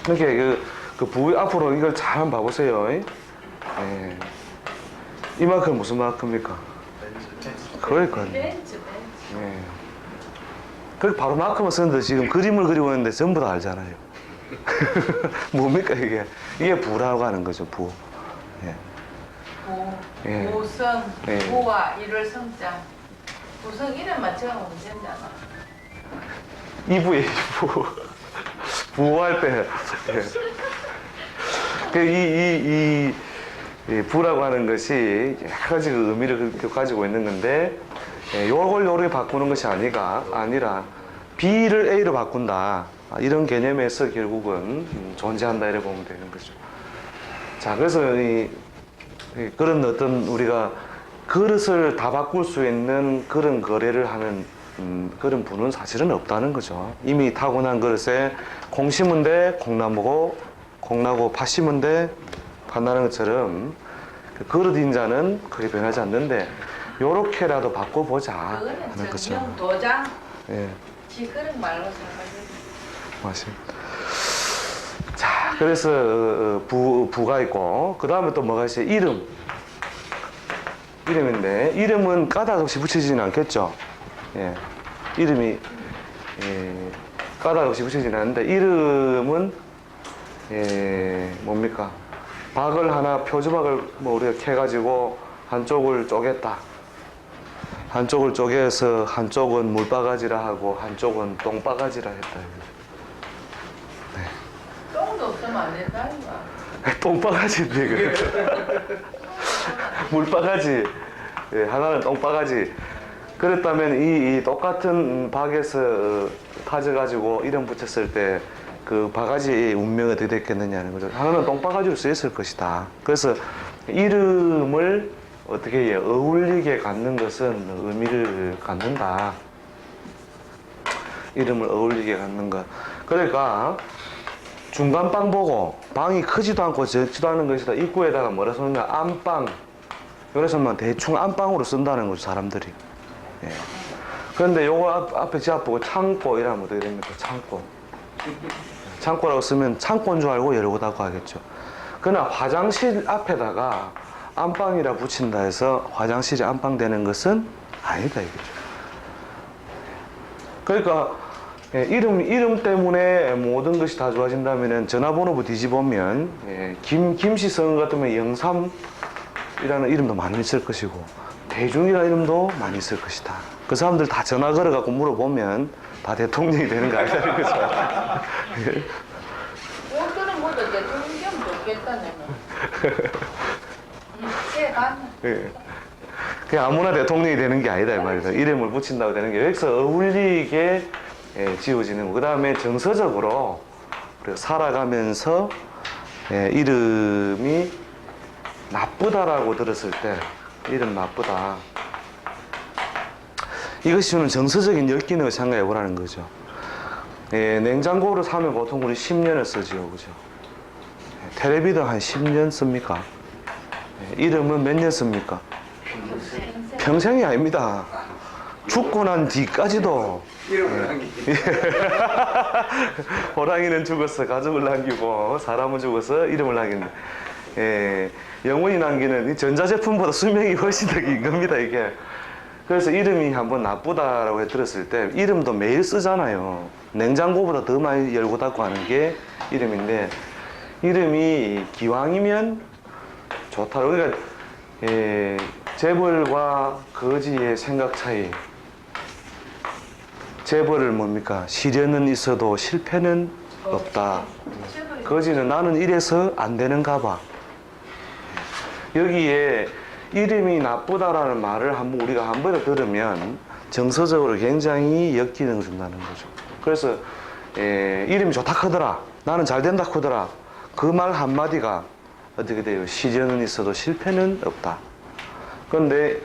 이렇게 그 부위 앞으로 이걸 잘 한번 봐보세요. 예. 이만큼 무슨 마크입니까? 그러니까요. 벤츠. 예. 그 바로 마크만 쓰는데 지금 그림을 그리고 있는데 전부 다 알잖아요. 뭡니까 이게? 이게 부라고 하는 거죠, 부. 예. 예. 부성, 예. 부와 이를 성자. 부성 이름 맞춰가면 된잖아. 이부에 부. 부할 때. 예. 이 부라고 하는 것이 여러 가지 그 의미를 가지고 있는 건데, 예, 요걸 요렇게 바꾸는 것이 아니라 B를 A로 바꾼다. 이런 개념에서 결국은 존재한다 이렇게 보면 되는 거죠. 자, 그래서 그런 어떤 우리가 그릇을 다 바꿀 수 있는 그런 거래를 하는 그런 분은 사실은 없다는 거죠. 이미 타고난 그릇에 콩 심은 데 콩나무고 콩나고 팥 심은 데 팥나는 것처럼 그 그릇 인자는 크게 변하지 않는데 요렇게라도 바꿔보자 하는 거죠. 그거는 도장. 예. 지 그릇 말로 생각해. 맞습니다. 자, 그래서 부가 있고 그 다음에 또 뭐가 있어요? 이름인데 이름은 까닭 없이 붙여지지는 않겠죠. 예. 이름이 까닭 없이 붙여지지는 않는데 이름은 뭡니까? 박을 하나 표주박을 뭐 우리가 캐가지고 한쪽을 쪼갰다. 한쪽을 쪼개서 한쪽은 물바가지라 하고 한쪽은 똥바가지라 했다. 똥도 없으면 안 된다 이거. 똥바가지인데 그래. 물바가지. 예, 하나는 똥바가지. 그랬다면 이 똑같은 박에서 타져가지고 이름 붙였을 때 그 바가지의 운명이 어떻게 됐겠느냐는 거죠. 하나는 똥바가지로 쓰였을 것이다. 그래서 이름을 어떻게 어울리게 갖는 것은 의미를 갖는다. 이름을 어울리게 갖는 것. 그러니까 중간 빵 보고 방이 크지도 않고 적지도 않은 것이다. 입구에다가 뭐라 쓰느냐? 안방. 그래서만 대충 안방으로 쓴다는 거죠, 사람들이. 예. 그런데 요거 앞에 지압 보고 창고 이러면 어떻게 됩니까? 창고. 창고라고 쓰면 창고인 줄 알고 열고닫고 하겠죠. 그러나 화장실 앞에다가 안방이라 붙인다 해서 화장실이 안방 되는 것은 아니다 이거죠. 그러니까 이름 때문에 모든 것이 다 좋아진다면은 전화번호부 뒤집으면 김시성 같으면 영삼이라는 이름도 많이 있을 것이고 대중이라는 이름도 많이 있을 것이다. 그 사람들 다 전화 걸어갖고 물어보면 다 대통령이 되는 거 아니라는 거죠. 오늘은 뭐도 대통령 좋겠다 내가. 예. 그냥 아무나 대통령이 되는 게 아니다 이 말이다. 이름을 붙인다고 되는 게 여기서 어울리게 지어지는 거. 그 다음에 정서적으로 우리가 살아가면서 이름이 나쁘다라고 들었을 때 이름 나쁘다. 이것이 주는 정서적인 열기능을 생각해 보라는 거죠. 냉장고를 사면 보통 우리 10년을 쓰지요, 그죠? 텔레비전 한 10년 씁니까? 이름은 몇 년 씁니까? 평생이 아닙니다. 죽고 난 뒤까지도. 이름을 남기기. 호랑이는 죽어서 가족을 남기고 사람은 죽어서 이름을 남기는. 영원히 남기는 이 전자제품보다 수명이 훨씬 더 긴 겁니다, 이게. 그래서 이름이 한번 나쁘다라고 들었을 때 이름도 매일 쓰잖아요. 냉장고보다 더 많이 열고 닫고 하는 게 이름인데 이름이 기왕이면 좋다. 그러니까 재벌과 거지의 생각 차이. 재벌을 뭡니까? 시련은 있어도 실패는 없다. 거지는 나는 이래서 안 되는가 봐. 여기에 이름이 나쁘다라는 말을 우리가 한 번에 들으면 정서적으로 굉장히 역기능을 준다는 거죠. 그래서 이름이 좋다 하더라. 나는 잘 된다 하더라. 그 말 한마디가 어떻게 돼요? 시련은 있어도 실패는 없다. 그런데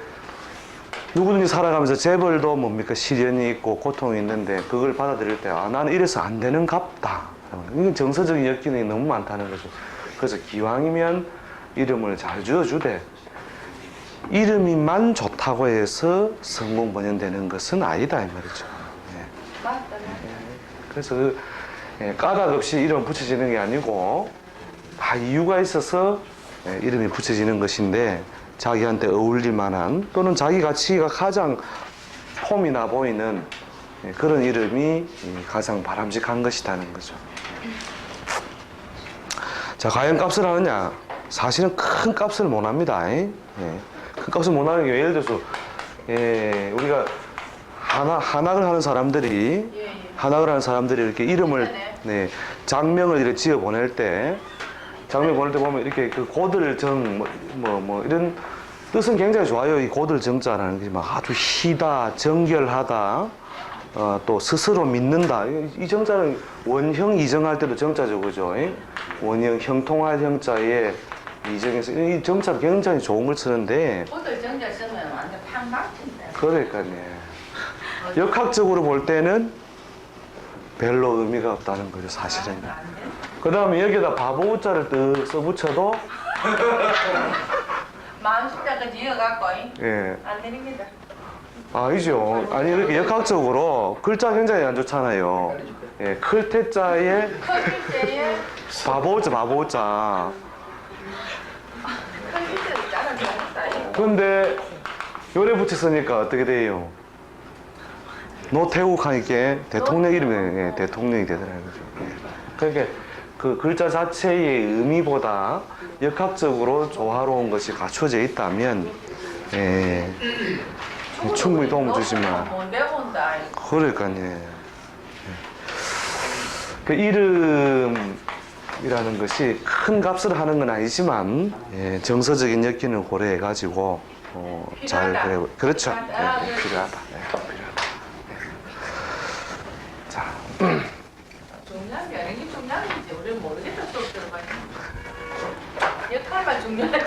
누구든지 살아가면서 재벌도 뭡니까? 시련이 있고 고통이 있는데 그걸 받아들일 때 나는 이래서 안 되는갑다. 이건 정서적인 역기능이 너무 많다는 거죠. 그래서 기왕이면 이름을 잘 지어주되 이름이만 좋다고 해서 성공 번연되는 것은 아니다 이 말이죠. 맞다. 그래서 까닭 없이 이름 붙여지는 게 아니고 다 이유가 있어서 이름이 붙여지는 것인데 자기한테 어울릴 만한 또는 자기 가치가 가장 폼이 나 보이는 그런 이름이 가장 바람직한 것이라는 거죠. 자, 과연 값을 하느냐? 사실은 큰 값을 못 합니다. 큰 값을 못 하는 게 예를 들어서 우리가 한학을 하는 사람들이 한학을 하는 사람들이 이렇게 이름을 장명을 이렇게 지어 보낼 때 장명 보낼 때 보면 이렇게 그 고들정 뭐 이런 뜻은 굉장히 좋아요. 이 고들정자라는 게 막 아주 희다, 정결하다, 또 스스로 믿는다. 이 정자는 원형 이정할 때도 정자죠, 그죠? 원형 형통할 형자에 이정해서 이 정자도 굉장히 좋은 걸 쓰는데. 고들 정자 쓰면 완전 팡 막힌다. 그러니까요. 역학적으로 볼 때는 별로 의미가 없다는 거죠, 사실은. 그 다음에 여기다 바보자를 또 써붙여도 마음 숫자까지 이어갖고 예. 안 되는게다. 아니죠. 아니 이렇게 역학적으로 글자 굉장히 안 좋잖아요. 클 태자에 커질때에 바보자. 커질때도 짜는 잘했다. 근데 요래 붙였으니까 어떻게 돼요? 노태욱 하니까 대통령 이름이 대통령이 되더라고요. 그러니까 그 글자 자체의 의미보다 역학적으로 조화로운 것이 갖춰져 있다면 충분히 도움을 주지만 뭔데 본다. 그러니까요. 그 이름이라는 것이 큰 값을 하는 건 아니지만 정서적인 엮이는 고려해 가지고 잘 그래 그렇죠. 필요하다. 필요하다. 자. 중요한 게 아니기 중요한지 우리는 모르겠다. 또 들어봐. 역할만 중요하지.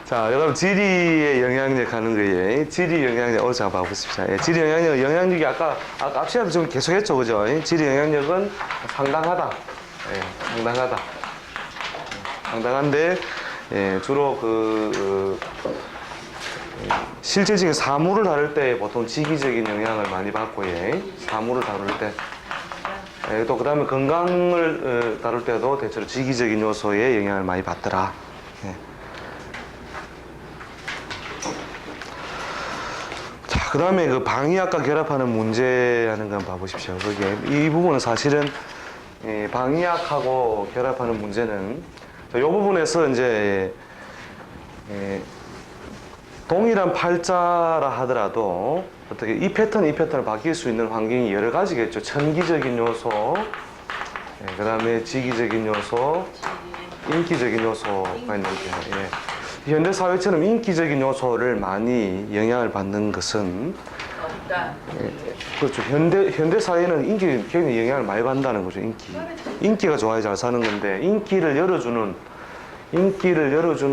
자, 여러분 지리의 영향력 하는 거예요. 지리 영향력 자 봐보십시오. 지리 영향력이 아까 앞시간에 좀 계속했죠, 그죠? 지리 영향력은 상당하다. 상당하다. 상당한데 주로 실질적인 사물을 다룰 때 보통 지기적인 영향을 많이 받고 사물을 다룰 때 또 그 다음에 건강을 다룰 때도 대체로 지기적인 요소에 영향을 많이 받더라. 자, 그 다음에 그 방위학과 결합하는 문제라는 건 봐보십시오. 그게 이 부분은 사실은 방위학하고 결합하는 문제는 이 부분에서 이제 동일한 팔자라 하더라도 어떻게 이 패턴을 바뀔 수 있는 환경이 여러 가지겠죠. 천기적인 요소, 그 다음에 지기적인 요소, 인기적인 요소가 있는데, 현대 사회처럼 인기적인 요소를 많이 영향을 받는 것은 그렇죠. 현대 사회는 인기 굉장히 영향을 많이 받는다는 거죠. 인기가 좋아야 잘 사는 건데 인기를 열어주는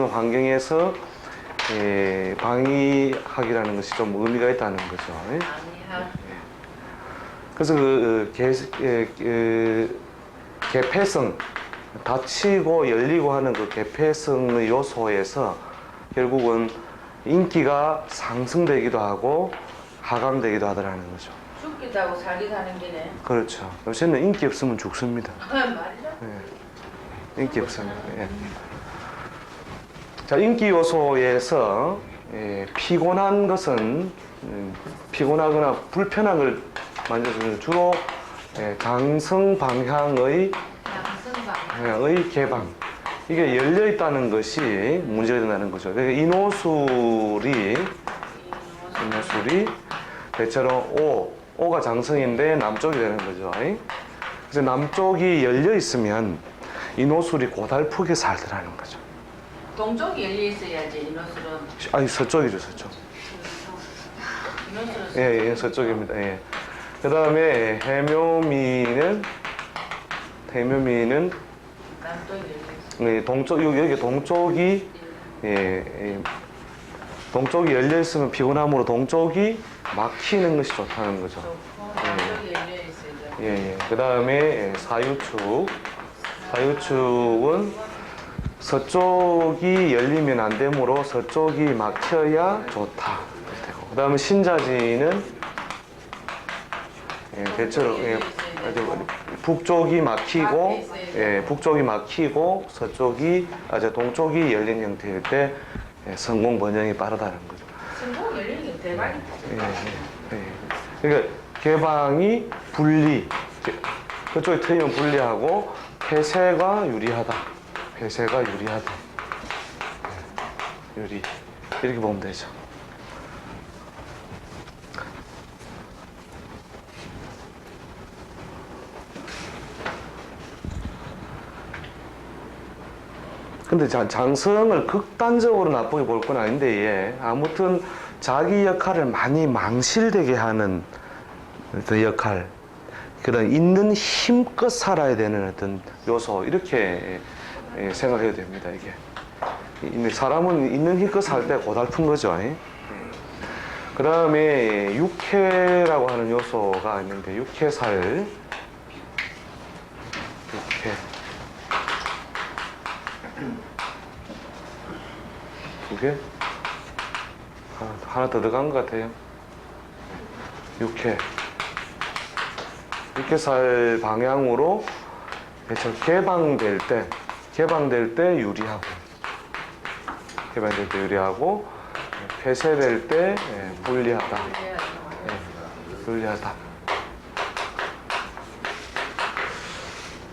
환경에서 방위학이라는 것이 좀 의미가 있다는 거죠. 그래서 개폐성, 닫히고 열리고 하는 그 개폐성의 요소에서 결국은 인기가 상승되기도 하고 하강되기도 하더라는 거죠. 죽기도 하고 살기도 하는 게네. 그렇죠. 요새는 인기 없으면 죽습니다. 말이야? 인기 없으면. 자, 인기 요소에서 피곤한 것은 피곤하거나 불편한 걸 만져주는 주로 강성 방향의 개방. 이게 열려 있다는 것이 문제가 된다는 거죠. 그러니까 인호술이 대체로 오가 장성인데 남쪽이 되는 거죠. 그래서 남쪽이 열려 있으면 인호술이 고달프게 살더라는 거죠. 동쪽이 열려 있어야지 인호술은. 아니 서쪽이죠, 서쪽. 인호술은 서쪽입니다. 그 다음에 해묘미는 남쪽이 열려 있어. 동쪽 여기 동쪽이 열려 있으면 피곤함으로 동쪽이 막히는 것이 좋다는 거죠. 남쪽이 열려 있어야지. 그 다음에 사유축은 서쪽이 열리면 안 되므로 서쪽이 막혀야 좋다. 그 다음에 신자지는 예, 대체로 예, 아주 북쪽이 막히고 예, 북쪽이 막히고 서쪽이 동쪽이 열린 형태일 때 예, 성공 번영이 빠르다는 거죠. 성공 열리는 게 대박이다. 예, 예. 그러니까 개방이 분리, 그쪽에 트이면 분리하고 폐쇄가 유리하다. 폐쇄가 유리하다. 예, 유리 이렇게 보면 되죠. 근데 장성을 극단적으로 나쁘게 볼 건 아닌데, 예. 아무튼 자기 역할을 많이 망실되게 하는 어떤 역할, 그런 있는 힘껏 살아야 되는 어떤 요소, 이렇게 생각해도 됩니다, 이게. 사람은 있는 힘껏 살 때 고달픈 거죠. 그 다음에 육해라고 하는 요소가 있는데, 육해살, 육해. 두 개? 하나 더 들어간 것 같아요. 육해살 방향으로 개방될 때 유리하고, 폐쇄될 때 불리하다. 불리하다.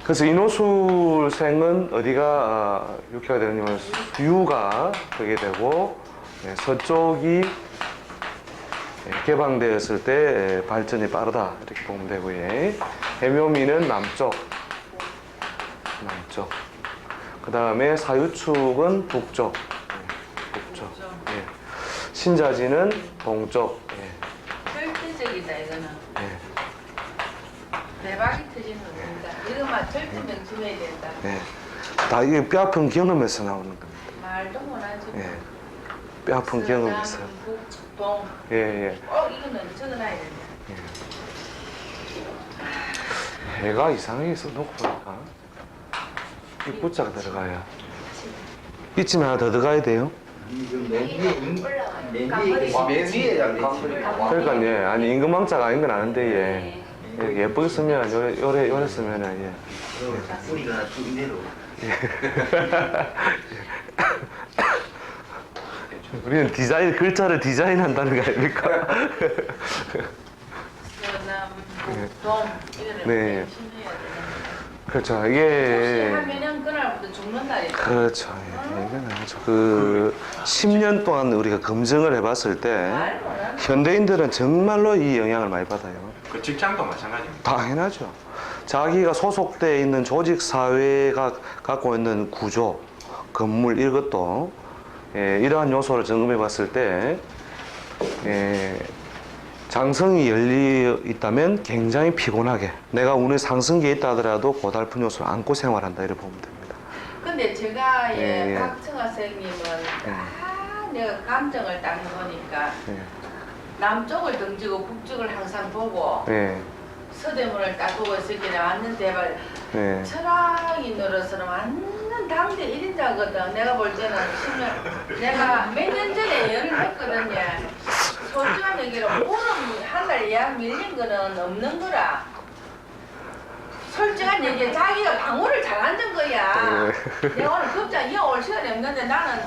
그래서 인호술생은 어디가 육해가 되느냐면 유가 되게 되고, 서쪽이 개방되었을 때 발전이 빠르다, 이렇게 보면 되고요. 해묘미는 남쪽. 그 다음에 사유축은 북쪽. 예. 신자지는 동쪽. 절대적이다 이거는. 예. 대박이 터지는 겁니다. 이거만 절대 명심해야 된다. 예. 다 이게 뼈아픈 경험에서 나오는 겁니다. 말도 못하지. 예. 뼈아픈 경험에서. 동. 예. 이거는 적어놔야 된다. 해가 이상하게 써놓고 보니까 이 부자가 들어가야. 이쯤에 하나 더 들어가야 돼요. 그러니까 예, 아니 임금왕자가 아닌 건 아는데 예, 예쁘게 쓰면 요래 쓰면은 예. 우리는 글자를 디자인한다는 거 아닙니까? 서남, 북동 이거를 네. 명심해야 된다. 그렇죠. 이게 하면은 그날부터 죽는 날이다. 그렇죠. 예, 이건 아주 10년 동안 우리가 검증을 해봤을 때 현대인들은 정말로 이 영향을 많이 받아요. 그 직장도 마찬가지입니다. 당연하죠. 자기가 소속돼 있는 조직 사회가 갖고 있는 구조, 건물 이것도 이러한 요소를 점검해봤을 때 장성이 열려 있다면 굉장히 피곤하게, 내가 운의 상승기에 있다 하더라도 고달픈 요소를 안고 생활한다, 이렇게 보면 됩니다. 근데 제가 예. 박청아 선생님은 내가 감정을 딱 해보니까 예. 남쪽을 등지고 북쪽을 항상 보고 예. 서대문을 딱 보고 있을 때 왔는데 예. 철학인으로서는 완전 당대 1인자거든. 내가 볼 때는 10년, 내가 몇 년 전에 예언을 했거든요. 솔직한 얘기로 오늘 한 달 예약 밀린 거는 없는 거라. 솔직한 얘기, 자기가 방어를 잘 앉은 거야. 내가 오늘 급장 이어올 시간이 없는데 나는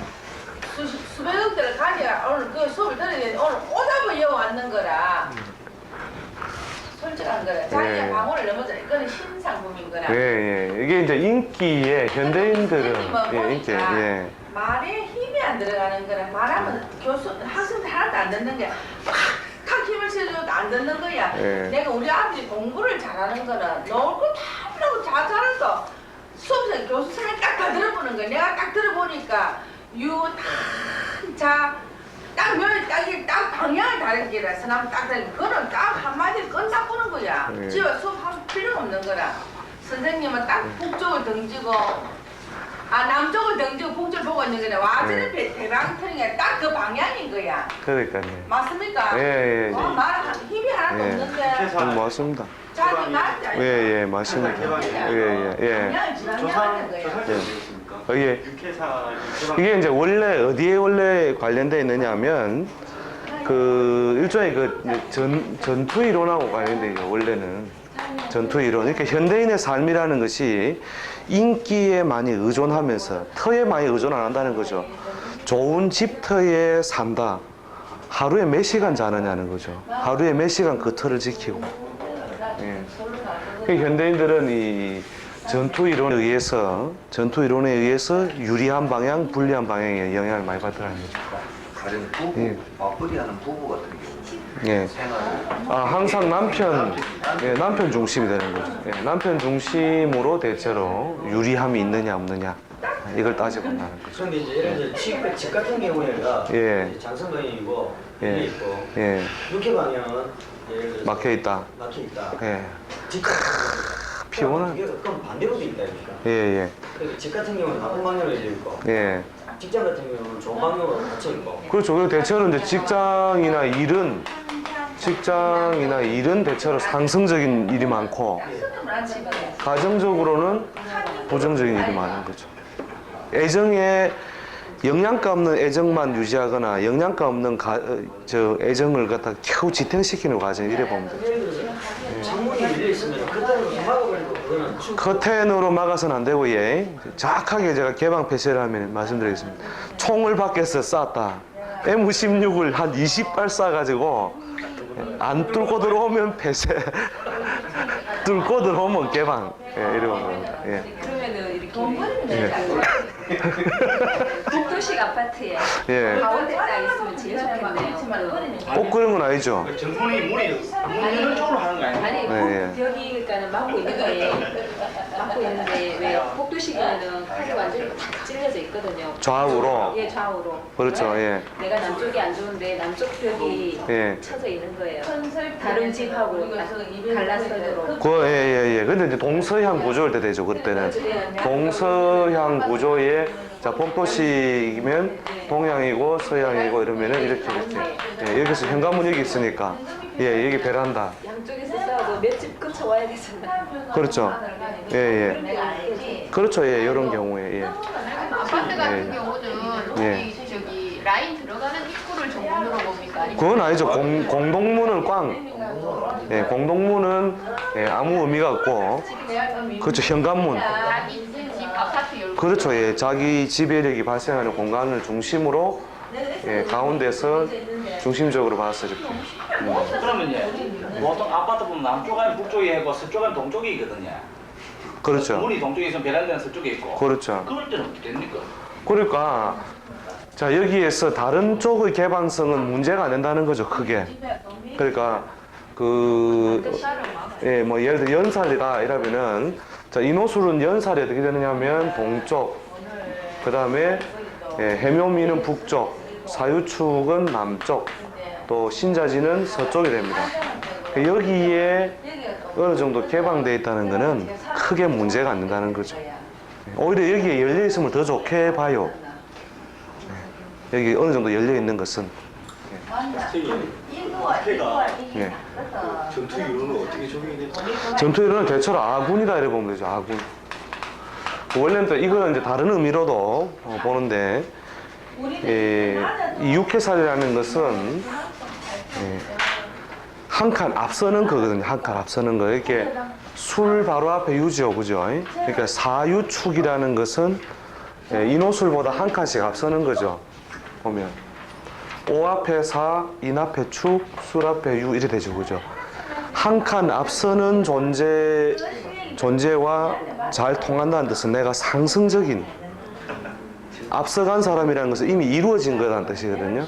수백억 대를 가져야 오늘 그 수업을 들어야 되는데 오늘 오답을 이어왔는 거라. 솔직한 거라. 자기가 방어를 넘어서 이거는 신상품인 거라. 예. 이게 이제 인기에 현대인들은 인기. 말에 힘이 안 들어가는 거라. 말하면 학생들 하나도 안 듣는 게 탁 힘을 실어줘도 안 듣는 거야. 내가 우리 아버지 공부를 잘하는 거는 놀고 다 하려고 잘 잘했어. 수업생 교수생을 딱 들어보는 거야. 내가 딱 들어보니까 딱 방향을 다른 게라서 난 딱 그거는 딱 한마디를 끝나보는 거야. 집에 수업하면 필요가 없는 거라. 선생님은 딱 북쪽을 등지고 남쪽을 등지고 북쪽을 보고 있는 거네. 와저는 대방 터는 게 딱 그 방향인 거야. 그러니까요. 맞습니까? 예. 말 힘이 하나도 없는데 맞습니다. 자기 말자. 예, 맞습니다. 예. 방향을 지나가는 거야. 이게 이제 원래 어디에 관련되어 있느냐면 그 일종의 전투 이론하고 관련돼요. 원래는 전투 이론. 이렇게 현대인의 삶이라는 것이 인기에 많이 의존하면서 터에 많이 의존 안 한다는 거죠. 좋은 집터에 산다. 하루에 몇 시간 자느냐는 거죠. 하루에 몇 시간 그 터를 지키고. 예. 그 현대인들은 이 전투 이론에 의해서 유리한 방향, 불리한 방향에 영향을 많이 받더라는 거죠. 가령 부부, 예. 맞벌이하는 부부 같은 경우 예. 생활을 항상 남편 중심이 되는 거죠. 예, 남편 중심으로 대체로 유리함이 있느냐 없느냐 이걸 따지고 본다는 거죠. 그런데 이제 이런 집 같은 경우에가 예. 장성방이고 예. 열려 있고 예, 이렇게 방향은 예를 들어서 막혀 있다. 막혀 있다. 예, 집 피곤한. 이게 그럼 반대로도 있다 이니까. 예, 그러니까 집 같은 경우는 나쁜 방향으로 열려 있고 예, 예. 직장 같은 경우는 좋은 방향으로 닫혀 있고. 그렇죠. 그리고 대체로 이제 직장이나 일은 대체로 상승적인 일이 많고 가정적으로는 부정적인 일이 많은 거죠. 애정에 영양가 없는 애정만 유지하거나 영양가 없는 애정을 갖다 겨우 지탱시키는 과정 이래 보면 되죠. 예를 들어서 창문이 열려 있으면 그때로 막아버리고 그거는 커튼으로 막아서는 안 되고 정확하게 제가 개방 폐쇄를 하면 말씀드리겠습니다. 총을 밖에서 쐈다. M16을 한 20발 쏴가지고 안 뚫고 들어오면 폐쇄, 뚫고 들어오면 개방. 예, 이러고 겁니다. 예. 그러면은 이렇게 예. 북도식 아파트에 예. 가운데 딱 있으면 제일 좋겠네요. 꼭 그런 건 아니죠. 정문이 문이 문 쪽으로 하는 거 아니에요? 아니 네, 벽이 그러니까는 막고 있는데 왜 북도식에는 칼이 완전히 탁 찔려져 있거든요. 좌우로. 예, 좌우로. 그렇죠. 예. 내가 남쪽이 안 좋은데 남쪽 벽이 예. 쳐져 있는 거예요. 다른 집하고 딱 갈라서도록. 예. 근데 이제 동서향 구조일 때 되죠. 그때는 동서향 구조에 자 복도식이면 동향이고 서향이고 이러면은 이렇게. 예, 여기서 현관문 여기 있으니까 여기 베란다. 양쪽에서 싸워도 몇 집 거쳐 와야 되잖아요. 그렇죠. 예. 그렇죠. 예, 이런 경우에 아파트 같은 경우는 예. 여기 저기 라인 들어가는 입구를 정문으로 봅니까? 아니면 그건 아니죠. 공동문은 예, 공동문은 아무 의미가 없고 그렇죠. 현관문. 자기 집 아파트 열고 그렇죠. 예, 자기 지배력이 발생하는 공간을 중심으로 가운데서 중심적으로 봤을 때. 그러면 보통 아파트 보면 남쪽 안에 북쪽이 있고 서쪽 안에 동쪽이 있거든요. 그렇죠. 문이 동쪽에 있으면 베란다는 서쪽에 있고. 그렇죠. 그럴 때는 어떻게 됩니까? 그러니까 자 여기에서 다른 쪽의 개방성은 문제가 안 된다는 거죠. 크게. 그러니까 뭐 예를 들어 연살이다 이러면은 자 인호술은 연살이 어떻게 되느냐면 동쪽, 그 다음에 해묘미는 북쪽, 사유축은 남쪽, 또 신자지는 서쪽이 됩니다. 여기에 어느 정도 개방되어 있다는 것은 크게 문제가 안 된다는 거죠. 오히려 여기에 열려 있으면 더 좋게 봐요. 여기 어느 정도 열려 있는 것은. 예. 전투 이론은 어떻게 적용이 될까요? 전투 이론은 대체로 아군이다 이래 보면 되죠. 아군. 원래는 또 이거는 이제 다른 의미로도 보는데 이 육해살이라는 것은 한 칸 앞서는 거거든요. 한 칸 앞서는 거. 이렇게 술 바로 앞에 유지요, 그죠? 그러니까 사유축이라는 것은 인호술보다 한 칸씩 앞서는 거죠. 보면 오 앞에 사, 인 앞에 축, 술 앞에 유 이래 되죠, 그죠? 한 칸 앞서는 존재와 잘 통한다는 뜻은 내가 상승적인 앞서간 사람이라는 것은 이미 이루어진 거라는 뜻이거든요.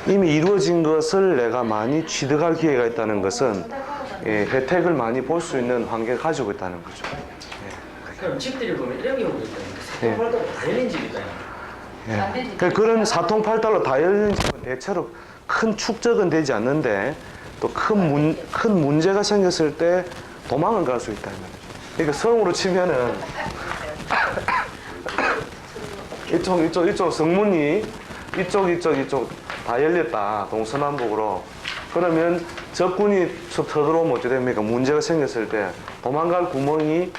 이미 이루어진 것을 내가 많이 취득할 기회가 있다는 것은 혜택을 많이 볼 수 있는 환경을 가지고 있다는 거죠. 그럼 집들이 보면 이런 경우도 있잖아요. 사통팔달로 다 열린 집이 있잖아요. 그런 사통팔달로 다 열린 집은 대체로 큰 축적은 되지 않는데 또 큰 문제가 생겼을 때 도망을 갈 수 있다는 거죠. 그러니까 성으로 치면은 이쪽 성문이 이쪽 다 열렸다. 동서남북으로. 그러면 적군이 쳐들어오면 어떻게 됩니까? 문제가 생겼을 때 도망갈 구멍이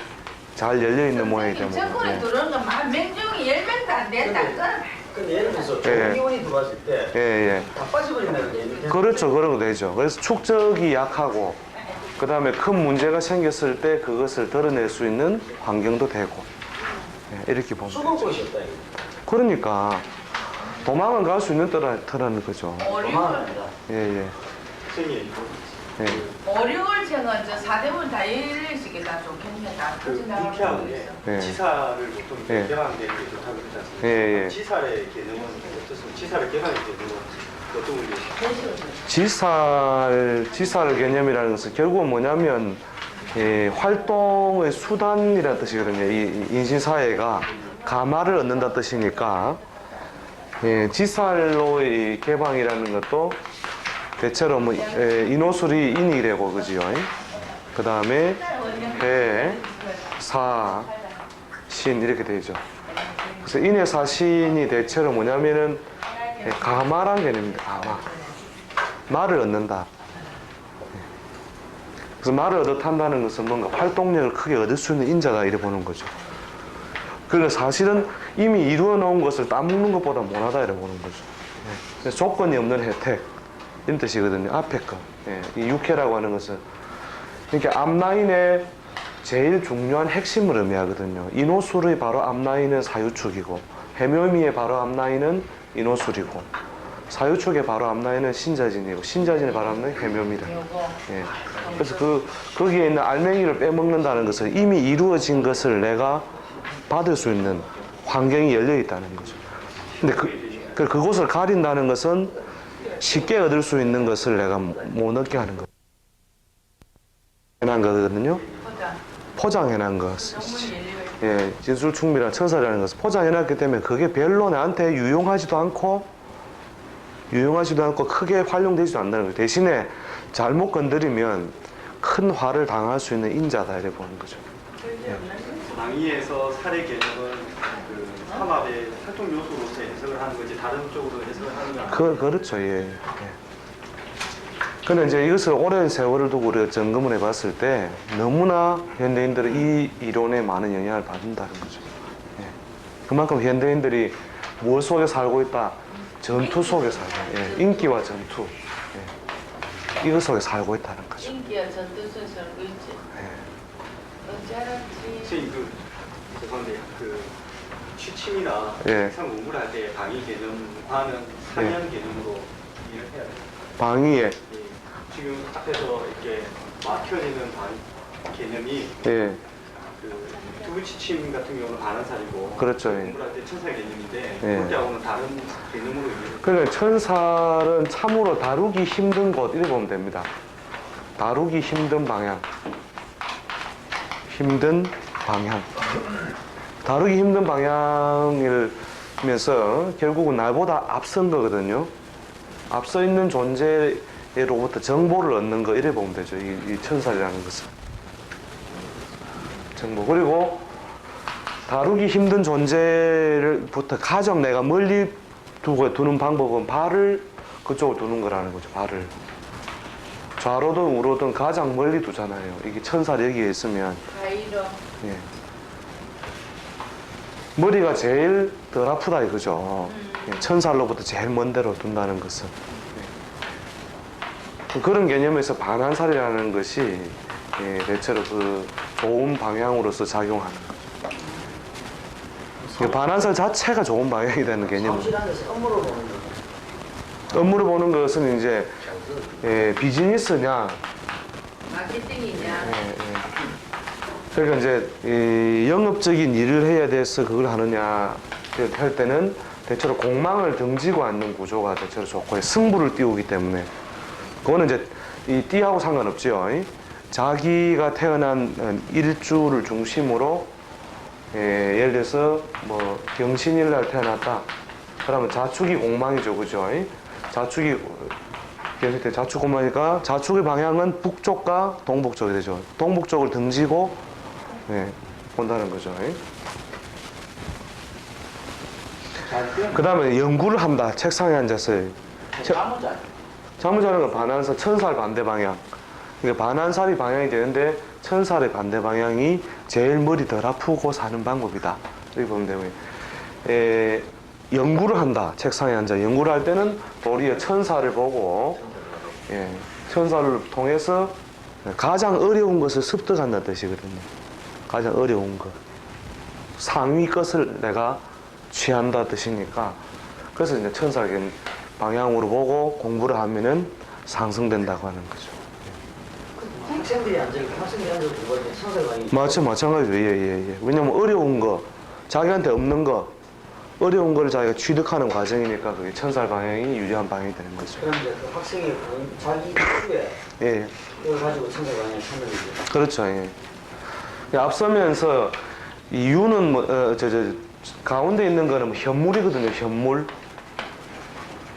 잘 열려 있는 모양이 됩니다. 정권에 들어오는 건만 명 중에 10명도 안 된다. 그건 근데 예를 들어서 좋은 기운이 들어왔을 때 다 예. 빠져버린다는 게 그렇죠. 그런 거 되죠. 그래서 축적이 약하고, 그 다음에 큰 문제가 생겼을 때 그것을 드러낼 수 있는 환경도 되고, 예, 이렇게 보면 되죠. 수건꽃이었다 이거. 그러니까 도망은 갈 수 있는 터라는 거죠. 어려울, 예, 예. 선생님, 예. 어려울 생은 저 사대문 다 열리시겠다. 좀 괜찮다. 그 터진다고 불쾌한 하고 게 있어. 네. 치사를 보통 네. 개방되는 게 좋다고 그러지 않습니까? 예, 예. 치사의 개념은 어떻습니까? 치사를 개방의 개념은 어떤 의미입니까? 지살 개념이라는 것은 결국은 뭐냐면, 예, 활동의 수단이라는 뜻이거든요. 이 인신사회가 가마를 얻는다는 뜻이니까, 예, 지살로의 개방이라는 것도 대체로 뭐, 인호술이 인이래고, 그지요? 그 다음에 배, 사, 신 이렇게 되죠. 그래서 인의 사신이 대체로 뭐냐면은 가마란 개념입니다. 가마. 말을 얻는다. 그래서 말을 얻어탄다는 것은 뭔가 활동력을 크게 얻을 수 있는 인자다 이렇게 보는 거죠. 그리고 사실은 이미 이루어 놓은 것을 따먹는 것보다 못하다 이렇게 보는 거죠. 그래서 조건이 없는 혜택 이런 뜻이거든요. 앞에 거. 이 육회라고 하는 것은 그러니까 앞라인의 제일 중요한 핵심을 의미하거든요. 인호술의 바로 앞라인은 사유축이고, 해묘미의 바로 앞라인은 인호술이고, 사유축의 바로 앞라인은 신자진이고, 신자진의 바로 앞라인은 해묘미다. 예. 그래서 거기에 있는 알맹이를 빼먹는다는 것은 이미 이루어진 것을 내가 받을 수 있는 환경이 열려 있다는 거죠. 근데 그곳을 가린다는 것은 쉽게 얻을 수 있는 것을 내가 못 얻게 하는 거. 해놓은 거거든요. 포장해놓은 것. 예, 진술충미란 천사라는 것은 포장해놨기 때문에 그게 별로 나한테 유용하지도 않고 크게 활용되지도 않는다는 거예요. 대신에 잘못 건드리면 큰 화를 당할 수 있는 인자다 이렇게 보는 거죠. 방위에서 살의 개념은 그 삼합의 활동 요소로서 해석을 하는 거지 다른 쪽으로 해석을 하는 건 아니에요. 그렇죠. 예. 근데 이제 이것을 오랜 세월을 두고 우리가 점검을 해봤을 때 너무나 현대인들은 이 이론에 많은 영향을 받는다는 거죠. 예. 그만큼 현대인들이 무엇 속에 살고 있다? 전투 속에 살고, 예. 인기와 전투. 예. 이것 속에 살고 있다는 거죠. 인기와 전투 속에 살고 있지. 어쩌라지. 선생님 죄송한데 취침이나 예. 이상 공부를 할 때 방위 개념과는 상이한 개념으로 이해를 해야 돼요. 방위에, 예. 지금 앞에서 이렇게 막혀지는 개념이 예. 두부 취침 같은 경우는 반환살이고 그렇죠. 예. 공부를 할 때 천사 개념인데 예. 그때하고는 다른 개념으로 이해를 그러니까 천살은 참으로 다루기 힘든 것 이렇게 보면 됩니다. 다루기 힘든 방향. 힘든 방향. 다루기 힘든 방향이면서 결국은 나보다 앞선 거거든요. 앞서 있는 존재로부터 정보를 얻는 거 이래 보면 되죠. 이 천살이라는 것은. 정보. 그리고 다루기 힘든 존재를부터 가장 내가 멀리 두는 방법은 발을 그쪽으로 두는 거라는 거죠. 발을. 좌로든 우로든 가장 멀리 두잖아요. 이게 천살이 여기에 있으면. 가위로. 예. 머리가 제일 덜 아프다 이거죠. 예, 천살로부터 제일 먼 데로 둔다는 것은. 예. 그런 개념에서 반환살이라는 것이 예, 대체로 좋은 방향으로서 작용하는 거죠. 반환살 자체가 좋은 방향이 되는 개념입니다. 사무실안에서 업무를 보는 거. 업무를 보는 것은 이제 비즈니스냐, 마케팅이냐. 그러니까 이제 이 영업적인 일을 해야 돼서 그걸 하느냐 할 때는 대체로 공망을 등지고 앉는 구조가 대체로 좋고 승부를 띄우기 때문에 그거는 이제 이 띠하고 상관없지요. 자기가 태어난 일주를 중심으로 예를 들어서 뭐 경신일 날 태어났다. 그러면 자축이 공망이죠, 그죠? 자축이 자축 공망이니까 자축의 방향은 북쪽과 동북 쪽이 되죠. 동북 쪽을 등지고 본다는 거죠. 그 다음에 연구를 한다. 책상에 앉아서. 자무자는 건 반환살, 천살 반대 방향. 그러니까 반환살이 방향이 되는데 천살의 반대 방향이 제일 머리 덜 아프고 사는 방법이다. 이렇게 보면 되고요. 연구를 한다. 책상에 앉아 연구를 할 때는 도리어 천사를 보고 예, 천사를 통해서 가장 어려운 것을 습득한다는 뜻이거든요. 가장 어려운 것. 상위 것을 내가 취한다 뜻이니까 그래서 이제 천사의 방향으로 보고 공부를 하면은 상승된다고 하는 거죠. 학생들이 앉아있고 학생들이 앉아있고 그걸 상상이 마찬가지죠. 예. 왜냐면 어려운 거, 자기한테 없는 거, 어려운 걸 자기가 취득하는 과정이니까 그게 천사의 방향이 유리한 방향이 되는 거죠. 그럼 이제 그 학생이 자기 이후에 예, 이걸 가지고 천사의 방향을 찾는 거죠. 그렇죠. 예. 앞서면서 이 유는 가운데 있는 거는 뭐 현물이거든요. 현물.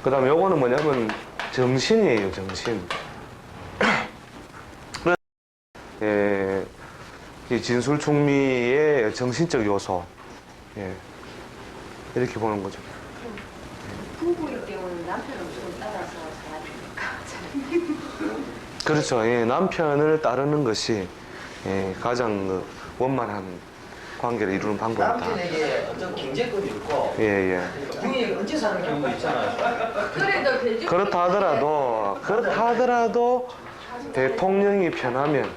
그다음에 요거는 뭐냐면 정신이에요. 정신. 예, 이 진술충미의 정신적 요소. 예. 이렇게 보는 거죠. 부부일 경우는 남편을 좀 따라서 살아야 되니까. 그렇죠. 예, 남편을 따르는 것이 예, 가장 원만한 관계를 이루는 방법이다. 남편에게 어떤 경제권이 있고 예. 부인에게 얹혀 사는 경우도 있잖아요. 그래도 돼지 그렇다 하더라도 대통령이 편하면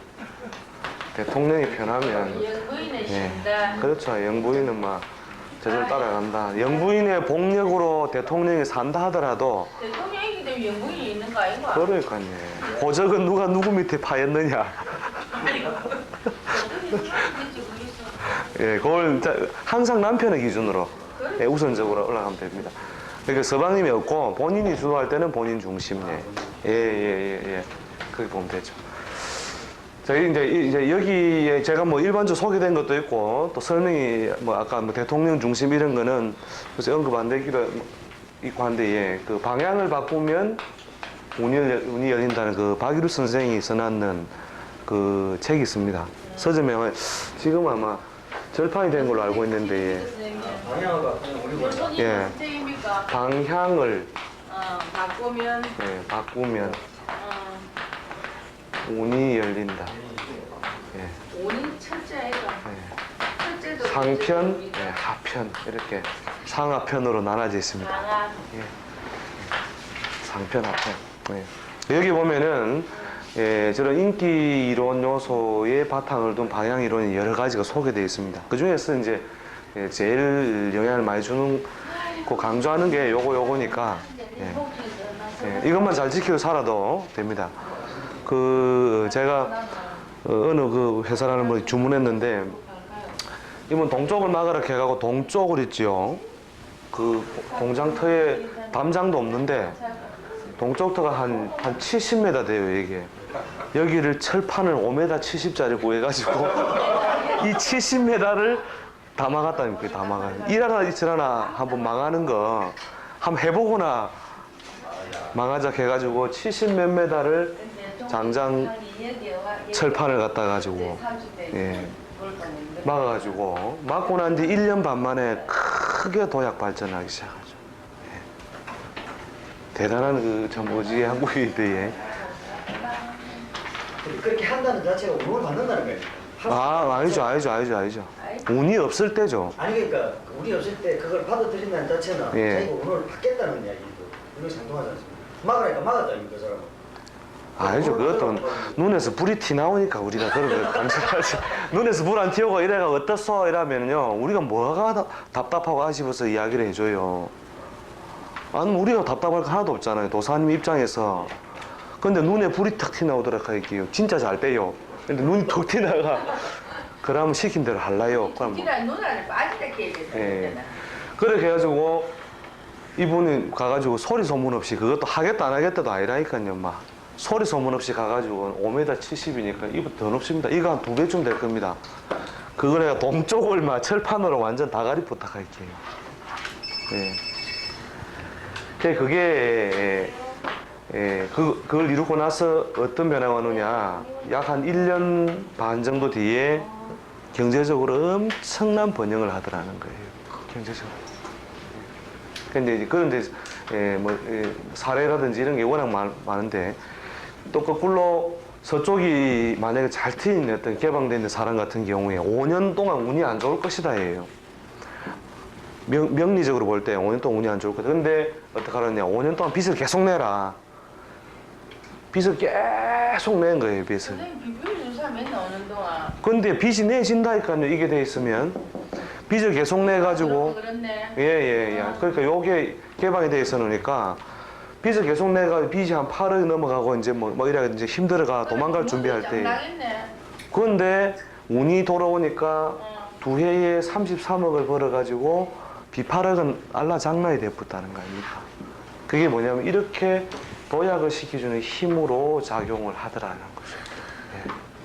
영부인은 예, 신다. 그렇죠. 영부인은 막 저절 따라간다. 영부인의 복력으로 대통령이 산다 하더라도 대통령이기 때문에 영부인이 있는 거 아닌가? 그러니까요. 호적은 누가 누구 밑에 파였느냐. 예, 그걸 항상 남편의 기준으로 예, 우선적으로 올라가면 됩니다. 그러니까 서방님이 없고 본인이 주도할 때는 본인 중심. 예. 그렇게 보면 되죠. 자, 이제 여기에 제가 뭐 일반적으로 소개된 것도 있고 또 설명이 뭐 아까 뭐 대통령 중심 이런 거는 그래서 언급 안 되기도 있고 한데 예, 그 방향을 바꾸면 운이 열린다는 그 박일우 선생이 써놨는 그 책이 있습니다. 서점에 지금 아마 절판이 된 걸로 알고 있는데 예. 방향을 바꾸면 우리 본인이 예. 선생님입니까? 방향을 바꾸면 예, 바꾸면 운이 열린다. 예. 본인 첫째가 예. 첫째도 상편, 예, 하편 이렇게 상하편으로 나눠져 있습니다. 강한 예. 상편, 하편. 예. 여기 보면은 예, 저런 인기 이론 요소의 바탕을 둔 방향 이론이 여러 가지가 소개되어 있습니다. 그 중에서 이제 예, 제일 영향을 많이 주는 그 강조하는 게 요거니까 예, 이것만 잘 지키고 살아도 됩니다. 그 제가 어느 그 회사라는 분이 주문했는데 이번 동쪽을 막으라 해가고 동쪽을 있지요. 그 공장터에 담장도 없는데 동쪽 터가 한 70m 돼요 이게. 여기를 철판을 5m 70짜리 구해가지고 이 70m를 다 막았다니까. 다 막아. 일하나 이틀하나 한번 망하는 거 한번 해보거나 망하자 해가지고 70 몇 메다를 장장 철판을 갖다 가지고 예, 막아가지고 막고 난 뒤 1년 반 만에 크게 도약 발전하기 시작하죠. 예. 대단한 그 전부지의 한국인들의 그렇게 한다는 자체가 운을 받는다는 거예요. 아니죠. 운이 없을 때죠. 아니 그러니까 우리 없을 때 그걸 받아들인다는 자체는 예. 자기가 운을 받겠다는 이야기고 운이 상통하지 않습니까? 막으라니까 막았다니까 그 사람은. 아니죠. 그것도 눈에서 불이 티 나오니까 우리가 그런 걸 감수하지. 눈에서 불 안 튀어고 이래가 어떻소 이러면요. 우리가 뭐가 답답하고 아쉬워서 이야기를 해줘요. 아니 우리가 답답할 거 하나도 없잖아요. 도사님 입장에서. 근데 눈에 불이 탁 티 나오더라 할게요. 진짜 잘 빼요. 근데 눈이 툭 튀나가. 그러면 시킨 대로 할라요. 그럼 뭐. 눈 안에 빠지다 해야 예. 되잖아. 그렇게 해가지고 이분이 가가지고 소리 소문 없이 그것도 하겠다 안 하겠다도 아니라니까요. 막 소리 소문 없이 가가지고 5m 70이니까 이거 더 높습니다. 이거 한 2배쯤 될 겁니다. 그거 내가 동쪽을 막 철판으로 완전 다가리 부탁할게요. 예. 그게 그걸 이루고 나서 어떤 변화가 오느냐. 약 한 1년 반 정도 뒤에 경제적으로 엄청난 번영을 하더라는 거예요. 경제적으로. 그런데 사례라든지 이런 게 워낙 많은데 또 거꾸로 서쪽이 만약에 잘 트인 어떤 개방된 사람 같은 경우에 5년 동안 운이 안 좋을 것이다 예요. 명리적으로 볼 때 5년 동안 운이 안 좋을 거다. 근데 어떻게 하느냐? 5년 동안 빚을 계속 내라. 빚을 계속 낸 거예요, 빚을. 선생님 비비를 준 사람 맨날 오는 동안. 근데 빚이 내진다니까요, 이게 돼 있으면. 빚을 계속 내가지고. 그렇네. 예. 그러니까 요게 개방이 돼 있으니까 빚을 계속 내가 빚이 한 8억이 넘어가고 이제 뭐 이래 이제 힘들어가 도망갈 준비할 때. 장난했네. 그런데 운이 돌아오니까 두 해에 33억을 벌어가지고 빚 8억은 알라장난이 돼버렸다는 거 아닙니까? 그게 뭐냐면 이렇게 도약을 시켜주는 힘으로 작용을 하더라는 거죠. 예.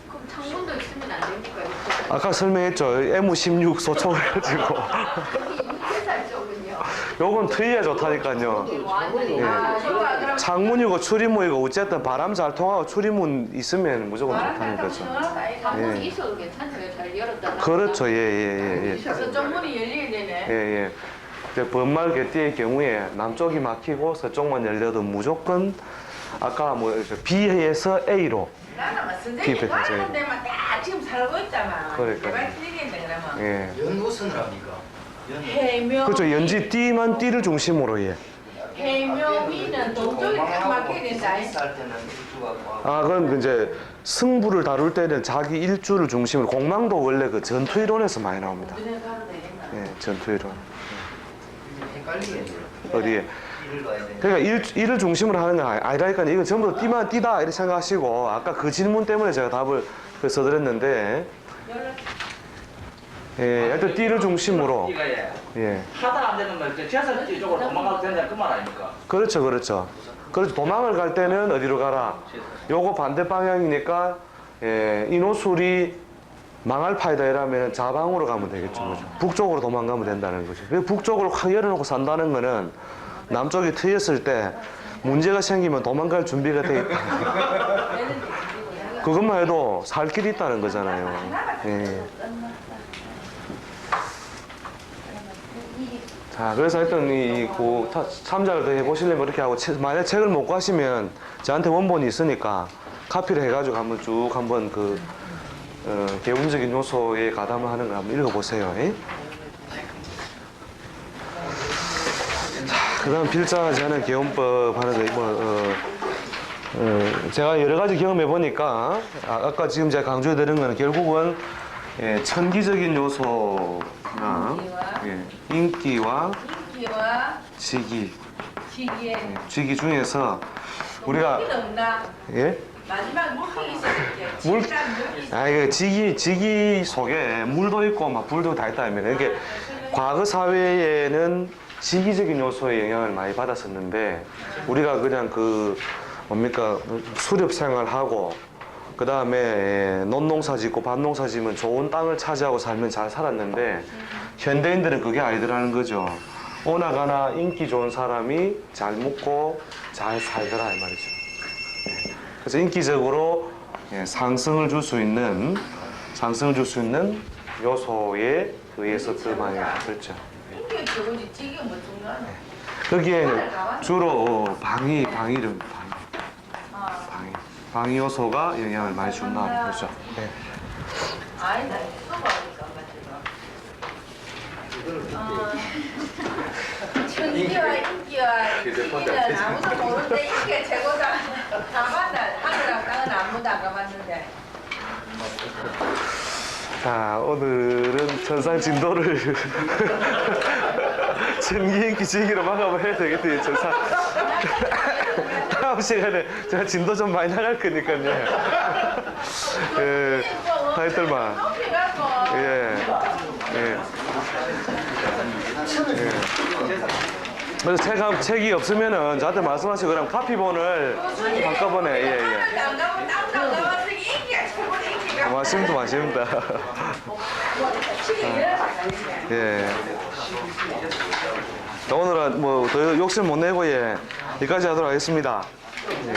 그럼 창문도 있으면 안 됩니까? 아까 설명했죠. M16 소총해가지고. 여기 6살 쪽은요. 요건 트이야 좋다니까요. 완전히 예. 그럼 창문이고 출입문이고 어쨌든 바람 잘 통하고 출입문 있으면 무조건 좋다는 거죠. 창문이 예. 있어도 괜찮아요. 잘 열었다. 그렇죠. 예. 저쪽 문이 열리게 되네. 예. 이제 번말 개띠의 경우에 남쪽이 막히고 서쪽만 열려도 무조건 아까 뭐 B에서 A로. 나는 막 선생님 비슷해, 가는 데만 딱 지금 살고 있잖아. 그러니까. 개발 틀리겠네 그러면. 예. 연우선을 합니까? 해묘. 그렇죠. 연지 띠만 띠를 중심으로 예. 해묘미는 동쪽이 딱 막혀야 된다. 살 때는 일주가 아, 그건 이제 승부를 다룰 때는 자기 일주를 중심으로 공망도 원래 그 전투 이론에서 많이 나옵니다. 눈에 가도 되겠나? 예, 전투 이론. 헷갈리겠네요. 어디에? 일을 가야 되니까. 그러니까 일을 중심으로 하는 건 아니라니까 이건 전부 다 띠만 띠다 이렇게 생각하시고 아까 그 질문 때문에 제가 답을 써드렸는데 예, 하여튼 띠를 중심으로 이가 예. 예, 하다 안 되는 말, 재산 쪽으로 도망가도 된다 그 말 아닙니까? 그렇죠. 도망을 갈 때는 어디로 가라? 요거 반대 방향이니까 예, 인호술이 망할 파이다 이라면 자방으로 가면 되겠죠. 그죠? 북쪽으로 도망가면 된다는 거죠. 북쪽으로 확 열어놓고 산다는 거는 남쪽이 트였을 때 문제가 생기면 도망갈 준비가 돼 있다. 그것만 해도 살 길이 있다는 거잖아요. 예. 자, 그래서 하여튼 참작을 더 해보시려면 이렇게 하고, 만약 책을 못 가시면 저한테 원본이 있으니까 카피를 해가지고 한번 개운적인 요소에 가담을 하는 걸 한번 읽어보세요. 예? 자, 그 다음 필자하지 않은 개운법 하는 거, 제가 여러 가지 경험해보니까, 아까 지금 제가 강조해드린 거는 결국은 예, 천기적인 요소나 인기와 직위, 직위 중에서 우리가 물기는 없나? 예? 마지막 물기 있었을게. 이거 직위 속에 물도 있고 막 불도 다 있다 하면 이게 과거 사회에는 직위적인 요소의 영향을 많이 받았었는데 우리가 그냥 수렵 생활하고 그 다음에 논농사 짓고 밭농사 짓면 좋은 땅을 차지하고 살면 잘 살았는데 현대인들은 그게 아니더라는 거죠. 오나가나 인기 좋은 사람이 잘 먹고 잘 살더라 이 말이죠. 그래서 인기적으로 상승을 줄 수 있는 요소에 의해서 더 많이 그렇죠. 인기 저거지 지금 뭐 중요하네. 거기에는 주로 방위 요소가 영향을 많이 준다 그렇죠. 네. 아니다. 써봐니까 천기와 인기와 직위는 아무도 모르는데 인기가 최고다. 가봤다. 하늘랑 땅은 아무도 안 가봤는데. 자, 오늘은 천상 진도를 천기인기 지기로 마감을 해야 되겠더니 천상. 다음 시간에 제가 진도 좀 많이 나갈 거니까요. 하여튼만. 그래서 책이 없으면은 저한테 말씀하시고 그럼 카피본을 한꺼번에 안 가면 땅도 안 가봤으니 인기가 최고다. 인기가. 맞습니다. 예. 오늘은 뭐 더 욕심 못 내고 여기까지 하도록 하겠습니다. 예.